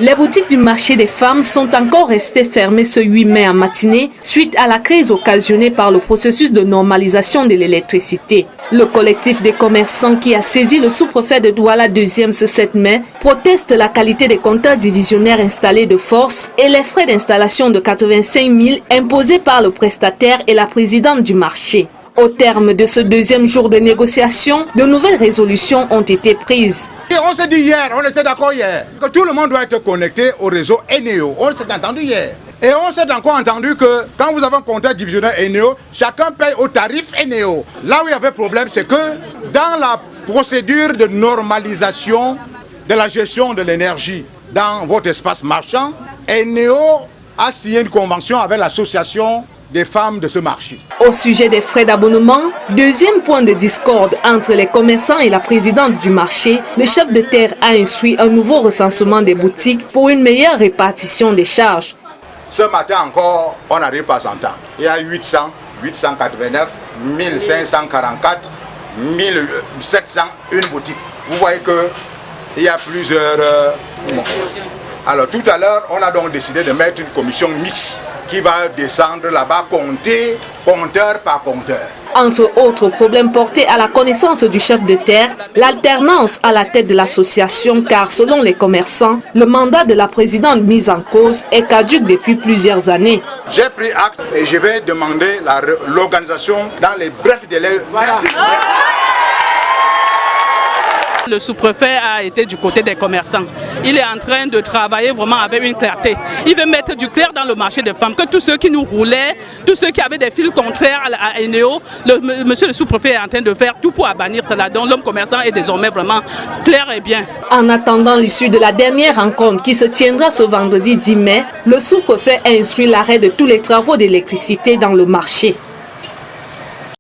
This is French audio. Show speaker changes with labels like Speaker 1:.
Speaker 1: Les boutiques du marché des femmes sont encore restées fermées ce 8 mai en matinée suite à la crise occasionnée par le processus de normalisation de l'électricité. Le collectif des commerçants qui a saisi le sous-préfet de Douala 2e ce 7 mai proteste la qualité des compteurs divisionnaires installés de force et les frais d'installation de 85 000 imposés par le prestataire et la présidente du marché. Au terme de ce deuxième jour de négociation, de nouvelles résolutions ont été prises.
Speaker 2: On s'est dit hier, on était d'accord hier, que tout le monde doit être connecté au réseau Eneo. On s'est entendu hier. Et on s'est encore entendu que quand vous avez un compteur divisionnaire Eneo, chacun paye au tarif Eneo. Là où il y avait problème, c'est que dans la procédure de normalisation de la gestion de l'énergie dans votre espace marchand, Eneo a signé une convention avec l'association des femmes de ce marché.
Speaker 1: Au sujet des frais d'abonnement, deuxième point de discorde entre les commerçants et la présidente du marché, le chef de terre a instruit un nouveau recensement des boutiques pour une meilleure répartition des charges.
Speaker 2: Ce matin encore, on n'arrive pas à s'entendre. Il y a 800, 889, 1544, 1700, une boutique. Vous voyez qu'il y a plusieurs... Alors tout à l'heure, on a donc décidé de mettre une commission mixte qui va descendre là-bas, compter compteur par compteur.
Speaker 1: Entre autres problèmes portés à la connaissance du chef de terre, l'alternance à la tête de l'association, car selon les commerçants, le mandat de la présidente mise en cause est caduc depuis plusieurs années.
Speaker 2: J'ai pris acte et je vais demander l'organisation dans les brefs délais.
Speaker 3: Le sous-préfet a été du côté des commerçants. Il est en train de travailler vraiment avec une clarté. Il veut mettre du clair dans le marché des femmes, que tous ceux qui nous roulaient, tous ceux qui avaient des fils contraires à Eneo, monsieur le sous-préfet est en train de faire tout pour bannir cela. Donc l'homme commerçant est désormais vraiment clair et bien.
Speaker 1: En attendant l'issue de la dernière rencontre qui se tiendra ce vendredi 10 mai, le sous-préfet a instruit l'arrêt de tous les travaux d'électricité dans le marché.